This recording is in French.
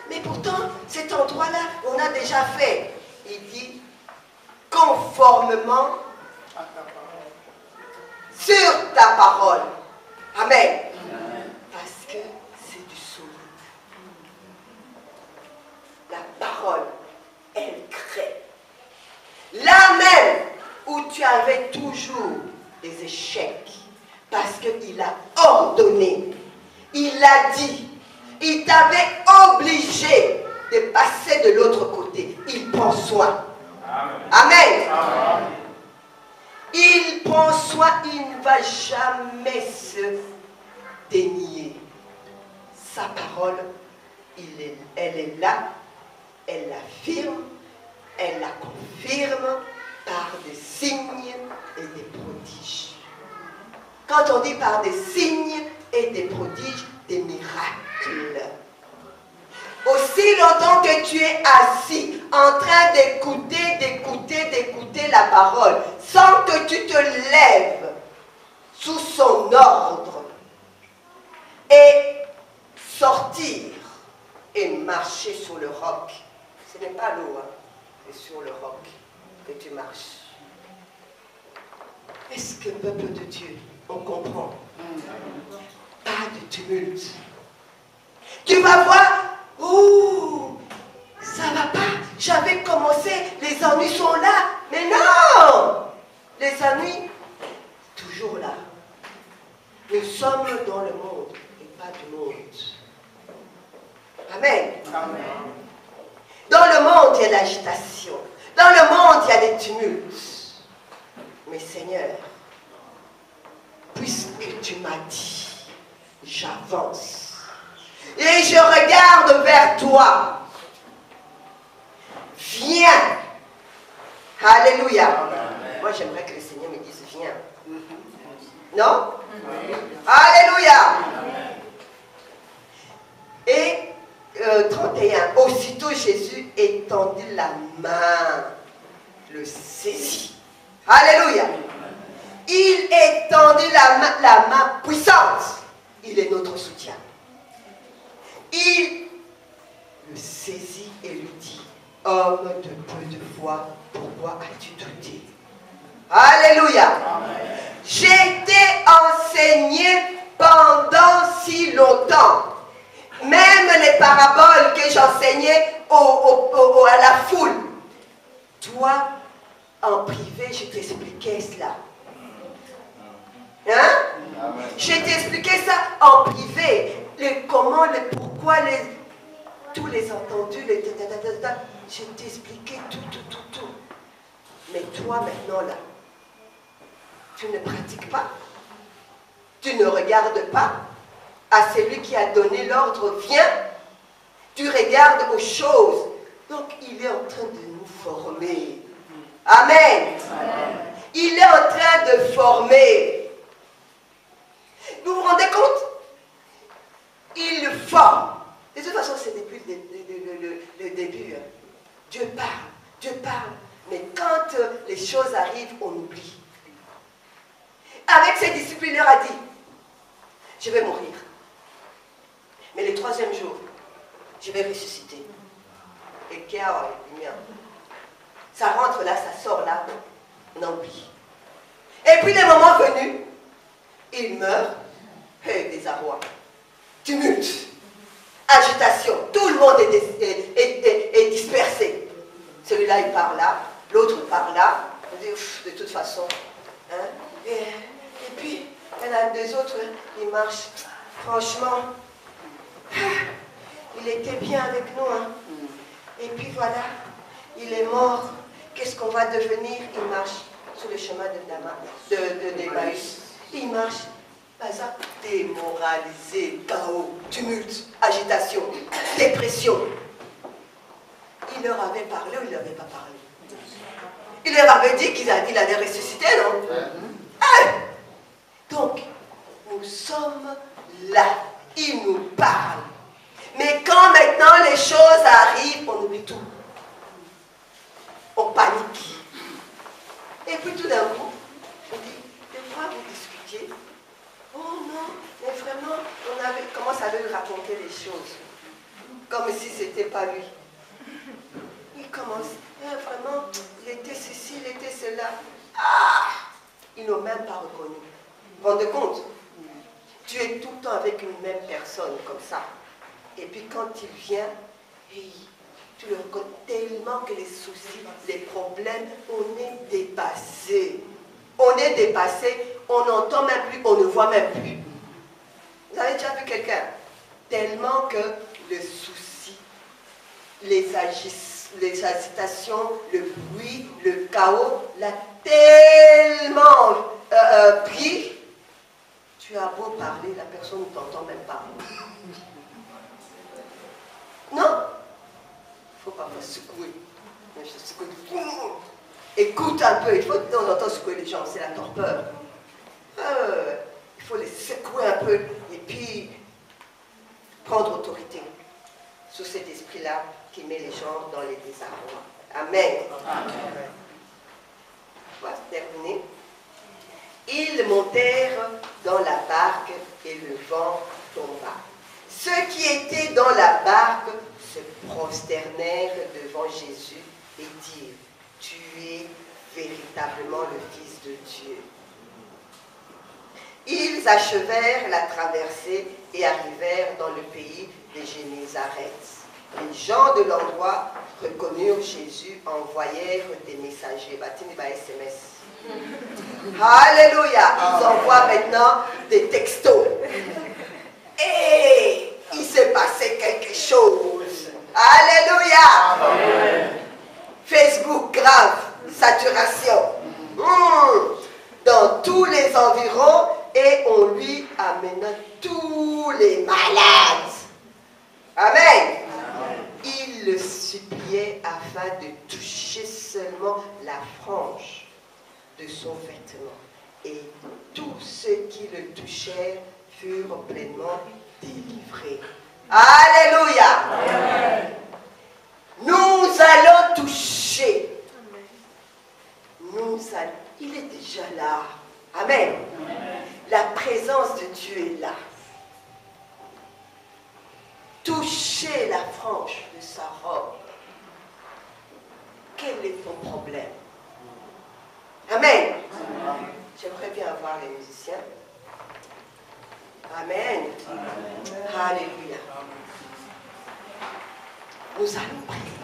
mais pourtant, cet endroit-là, on a déjà fait. Il dit, conformément sur ta parole. Amen. Parce que c'est du solide. La parole, elle crée. Là même où tu avais toujours des échecs, parce qu'il a ordonné, il a dit, il t'avait obligé de passer de l'autre côté. Il prend soin. Amen. Amen. Il prend soin, il ne va jamais se dénier. Sa parole, elle est là, elle l'affirme, elle la confirme par des signes et des prodiges. Quand on dit par des signes et des prodiges, des miracles. Aussi longtemps que tu es assis en train d'écouter la parole, sans que tu te lèves sous son ordre et sortir et marcher sur le roc. Ce n'est pas l'eau, hein, c'est sur le roc que tu marches. Est-ce que, peuple de Dieu, on comprend? Pas de tumulte. Tu vas voir, ouh, ça va pas. J'avais commencé, les ennuis sont là. Mais non! Les ennuis, toujours là. Nous sommes dans le monde et pas du monde. Amen. Amen. Dans le monde, il y a de l'agitation. Dans le monde, il y a des tumultes. Mais Seigneur, puisque tu m'as dit, j'avance. Et je regarde vers toi. Viens. Alléluia. Amen. Moi, j'aimerais que le Seigneur me dise, viens. Non? Alléluia. Et 31. Aussitôt Jésus étendit la main, le saisit. Alléluia. Il étendit la main puissante. Il est notre soutien. Il le saisit et lui dit, homme de peu de foi, pourquoi as-tu douté? Alléluia. Amen. J'ai été enseigné pendant si longtemps. Même les paraboles que j'enseignais à la foule. Toi, en privé, je t'expliquais cela. Hein? Je t'expliquais ça en privé. Comment, pourquoi, tous les entendus, je t'expliquais tout. Mais toi, maintenant, là, tu ne pratiques pas. Tu ne regardes pas à celui qui a donné l'ordre, viens. Tu regardes aux choses. Donc, il est en train de nous former. Amen. Amen. Il est en train de former. Vous vous rendez compte? Il le forme. De toute façon, c'est depuis le début. Dieu parle. Mais quand les choses arrivent, on oublie. Avec ses disciples, il leur a dit, je vais mourir. Mais le troisième jour, je vais ressusciter. Et ça rentre là, ça sort là, on oublie. Et puis, le moment venu, il meurt. Désarroi, tumulte, agitation. Tout le monde est dispersé. Celui-là, il part là, l'autre part là. On dit, de toute façon. Hein? Et puis, il y en a deux autres, ils marchent. Franchement, il était bien avec nous. Hein? Et puis voilà, il est mort. Qu'est-ce qu'on va devenir? Il marche sur le chemin d'Emmaüs. Il marche. Bazar, démoralisé, chaos, tumulte, agitation, dépression. Il leur avait parlé ou il ne leur avait pas parlé? Il leur avait dit qu'il allait ressusciter, non? Donc, nous sommes là. Il nous parle. Mais quand maintenant les choses arrivent, on oublie tout. On panique. Et puis tout d'un coup, je dis, des fois vous discutiez. Oh non, mais vraiment, on commence à lui raconter les choses. comme si c'était pas lui. Il commence, vraiment, il était ceci, il était cela. Ah! Ils n'ont même pas reconnu. Vous vous rendez compte? Tu es tout le temps avec une même personne comme ça. Et puis quand il vient, tu le reconnais tellement que les soucis, les problèmes, on est dépassé. On est dépassé, on n'entend même plus, on ne voit même plus. Vous avez déjà vu quelqu'un? Tellement que le souci, les agitations, le bruit, le chaos, l'a tellement pris. Tu as beau parler, la personne ne t'entend même pas. Non? Il faut parfois secouer. Écoute un peu, il faut de temps en temps secouer les gens, c'est la torpeur. Il faut les secouer un peu et puis prendre autorité sur cet esprit-là qui met les gens dans les désarrois. Amen. Amen. On va terminer. Ils montèrent dans la barque et le vent tomba. Ceux qui étaient dans la barque se prosternèrent devant Jésus et dirent: tu es véritablement le Fils de Dieu. Ils achevèrent la traversée et arrivèrent dans le pays des Génézareth. Les gens de l'endroit reconnurent Jésus, envoyèrent des messagers. SMS. Alléluia. Ils envoient maintenant des textos. Et il s'est passé quelque chose. Alléluia. Amen. Facebook grave, saturation. Dans tous les environs, et on lui amena tous les malades. Amen. Il le suppliait afin de toucher seulement la frange de son vêtement. Et tous ceux qui le touchèrent furent pleinement délivrés. Alléluia. Amen. Nous allons toucher. Il est déjà là. Amen. Amen. La présence de Dieu est là. Toucher la frange de sa robe. Quel est ton problème? Amen. Amen. J'aimerais bien avoir les musiciens. Amen. Amen. Alléluia. Nous allons prier.